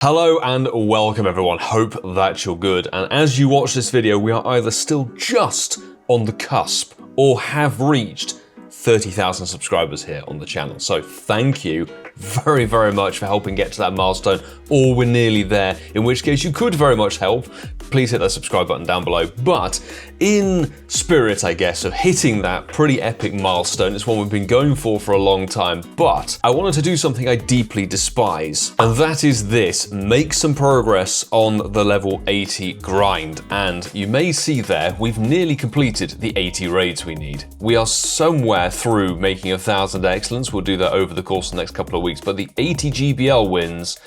Hello and welcome everyone, hope that you're good, and as you watch this video we are either still just on the cusp or have reached 30,000 subscribers here on the channel. So thank you very much for helping get to that milestone, or we're nearly there, in which case you could very much help. Please hit that subscribe button down below. But in spirit, I guess, of hitting that pretty epic milestone, it's one we've been going for a long time, but I wanted to do something I deeply despise, and that is this: make some progress on the level 80 grind. And you may see there, we've nearly completed the 80 raids we need. We are somewhere through making 1,000 excellence. We'll do that over the course of the next couple of weeks, but the 80 GBL wins,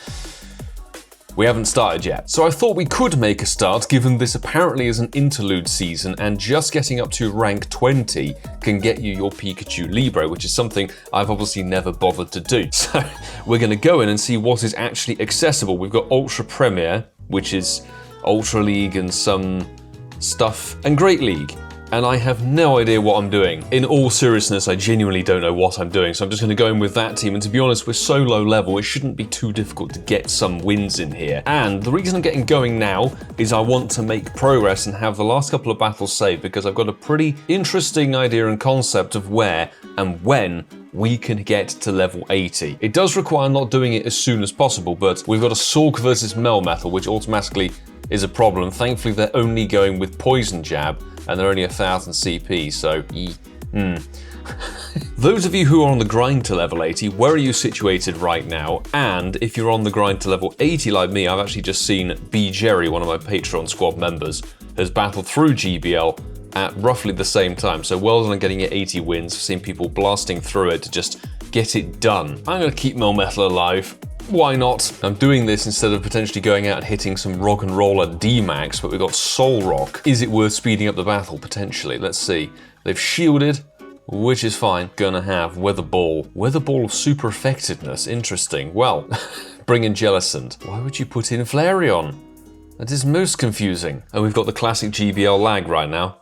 we haven't started yet. So I thought we could make a start, given this apparently is an interlude season, and just getting up to rank 20 can get you your Pikachu Libre, which is something I've obviously never bothered to do. So we're gonna go in and see what is actually accessible. We've got Ultra Premier, which is Ultra League and some stuff, and Great League. And I have no idea what I'm doing. In all seriousness, I genuinely don't know what I'm doing, so I'm just going to go in with that team. And to be honest, we're so low level, it shouldn't be too difficult to get some wins in here. And the reason I'm getting going now is I want to make progress and have the last couple of battles saved, because I've got a pretty interesting idea and concept of where and when we can get to level 80. It does require not doing it as soon as possible, but we've got a Sulk versus Melmetal, which automatically is a problem. Thankfully, they're only going with Poison Jab, and they're only 1,000 CP, so Those of you who are on the grind to level 80, where are you situated right now? And if you're on the grind to level 80 like me, I've actually just seen B. Jerry, one of my Patreon squad members, has battled through GBL at roughly the same time. So well done on getting it 80 wins. I've seen people blasting through it to just get it done. I'm gonna keep Melmetal alive. Why not? I'm doing this instead of potentially going out and hitting some rock and roll at D-Max, but we've got Soul Rock. Is it worth speeding up the battle? Potentially. Let's see. They've shielded, which is fine. Gonna have Weather Ball. Weather Ball of super effectiveness. Interesting. Well, bring in Jellicent. Why would you put in Flareon? That is most confusing. And we've got the classic GBL lag right now.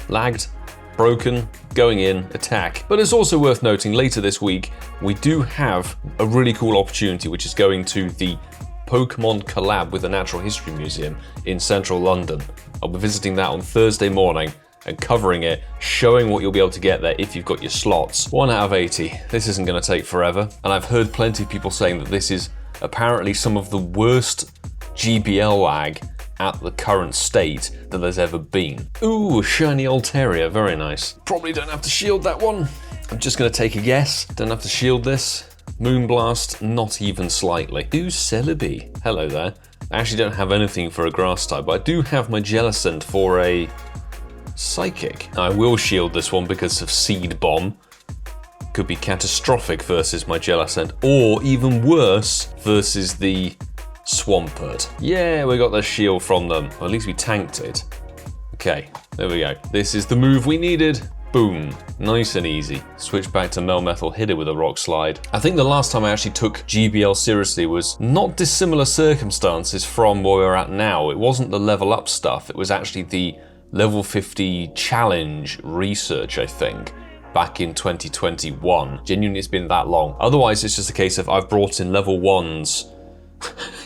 Lagged. Broken, going in, attack. But it's also worth noting, later this week, we do have a really cool opportunity, which is going to the Pokemon collab with the Natural History Museum in central London. I'll be visiting that on Thursday morning and covering it, showing what you'll be able to get there if you've got your slots. 1 out of 80. This isn't going to take forever. And I've heard plenty of people saying that this is apparently some of the worst GBL lag at the current state that there's ever been. Ooh, shiny Altaria, very nice. Probably don't have to shield that one. I'm just gonna take a guess. Don't have to shield this. Moonblast, not even slightly. Ooh, Celebi, hello there. I actually don't have anything for a grass type, but I do have my Jellicent for a Psychic. I will shield this one because of Seed Bomb. Could be catastrophic versus my Jellicent, or even worse versus the Swampert. Yeah, we got the shield from them. Well, at least we tanked it. Okay, there we go. This is the move we needed. Boom. Nice and easy. Switch back to Melmetal, hit it with a Rock Slide. I think the last time I actually took GBL seriously was not dissimilar circumstances from where we're at now. It wasn't the level up stuff. It was actually the level 50 challenge research, I think, back in 2021. Genuinely, it's been that long. Otherwise, it's just a case of I've brought in level 1s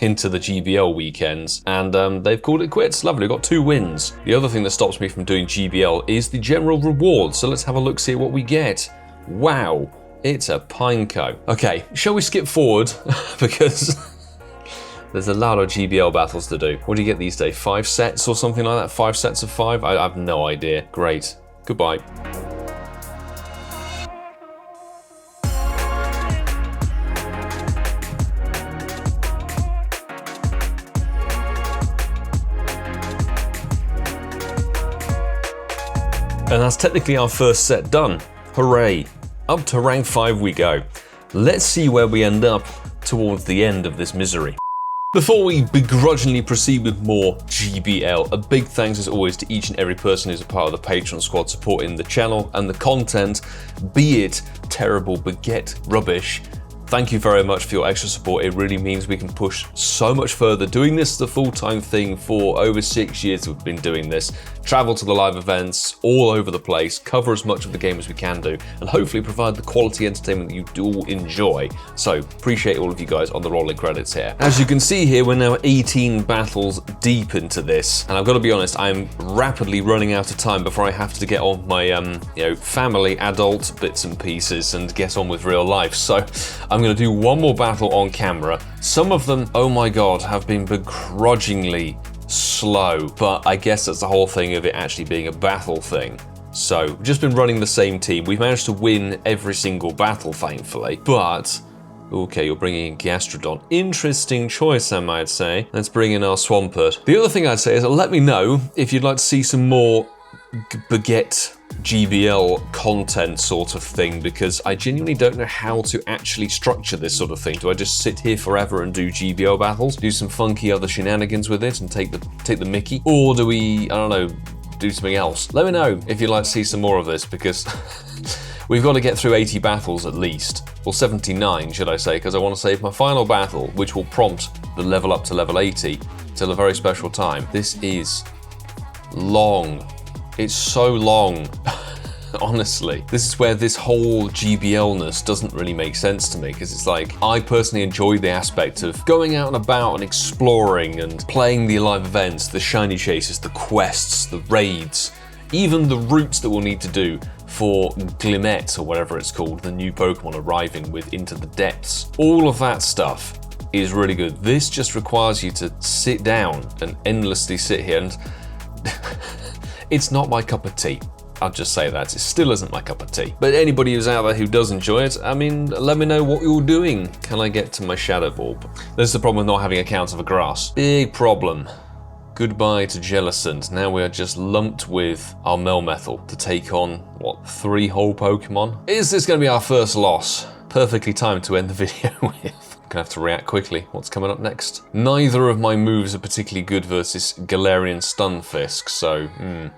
into the GBL weekends, and they've called it quits. Lovely, got 2 wins. The other thing that stops me from doing GBL is the general reward, so let's have a look, see what we get. Wow, it's a Pineco. Okay, shall we skip forward, because there's a lot of GBL battles to do. What do you get these days, 5 sets or something like that? 5 sets of 5? I have no idea. Great, goodbye. And that's technically our first set done. Hooray. Up to rank 5 we go. Let's see where we end up towards the end of this misery. Before we begrudgingly proceed with more GBL, a big thanks as always to each and every person who's a part of the Patreon squad supporting the channel and the content, be it terrible baguette rubbish, Thank you very much for your extra support. It really means we can push so much further. Doing this the full-time thing for over 6 years we've been doing this. Travel to the live events all over the place, cover as much of the game as we can do, and hopefully provide the quality entertainment that you do enjoy. So appreciate all of you guys on the rolling credits here. As you can see here, we're now 18 battles deep into this, and I've got to be honest, I'm rapidly running out of time before I have to get on my family adult bits and pieces and get on with real life. So I'm going to do one more battle on camera. Some of them, oh my god, have been begrudgingly slow, but I guess that's the whole thing of it actually being a battle thing. So we've just been running the same team. We've managed to win every single battle, thankfully, but okay, you're bringing in Gastrodon. Interesting choice, I might say. Let's bring in our Swampert. The other thing I'd say is let me know if you'd like to see some more Baguette GBL content sort of thing, because I genuinely don't know how to actually structure this sort of thing. Do I just sit here forever and do GBL battles, do some funky other shenanigans with it and take the mickey? Or do we, I don't know, do something else? Let me know if you'd like to see some more of this, because we've got to get through 80 battles at least. Or 79, should I say, because I want to save my final battle, which will prompt the level up to level 80, till a very special time. This is long. It's so long, honestly. This is where this whole GBL-ness doesn't really make sense to me, because it's like, I personally enjoy the aspect of going out and about and exploring and playing the live events, the shiny chases, the quests, the raids, even the routes that we'll need to do for Glimmet, or whatever it's called, the new Pokemon arriving with Into the Depths. All of that stuff is really good. This just requires you to sit down and endlessly sit here, and it's not my cup of tea. I'll just say that. It still isn't my cup of tea. But anybody who's out there who does enjoy it, I mean, let me know what you're doing. Can I get to my Shadow Orb? This is the problem with not having accounts of a grass. Big problem. Goodbye to Jellicent. Now we are just lumped with our Melmetal to take on, what, 3 whole Pokemon? Is this going to be our first loss? Perfectly timed to end the video with. Gonna have to react quickly. What's coming up next? Neither of my moves are particularly good versus Galarian Stunfisk, so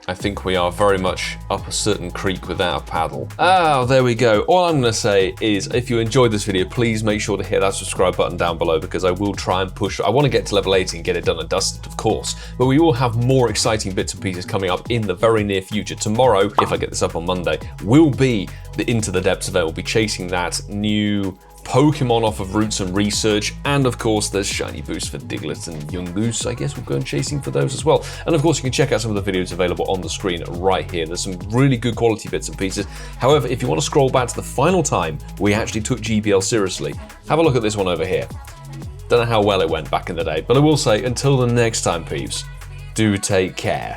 I think we are very much up a certain creek without a paddle. Ah, there we go. All I'm gonna say is, if you enjoyed this video, please make sure to hit that subscribe button down below, because I will try and push. I want to get to level 80 and get it done and dusted, of course, but we will have more exciting bits and pieces coming up in the very near future. Tomorrow, if I get this up on Monday, will be the Into the Depths event. We'll be chasing that new Pokemon off of Roots and Research, and of course there's shiny boosts for Diglett and Yungoos. I guess we'll go chasing for those as well. And of course you can check out some of the videos available on the screen right here. There's some really good quality bits and pieces. However, if you want to scroll back to the final time we actually took GBL seriously, have a look at this one over here. Don't know how well it went back in the day, but I will say, until the next time, peeps, do take care.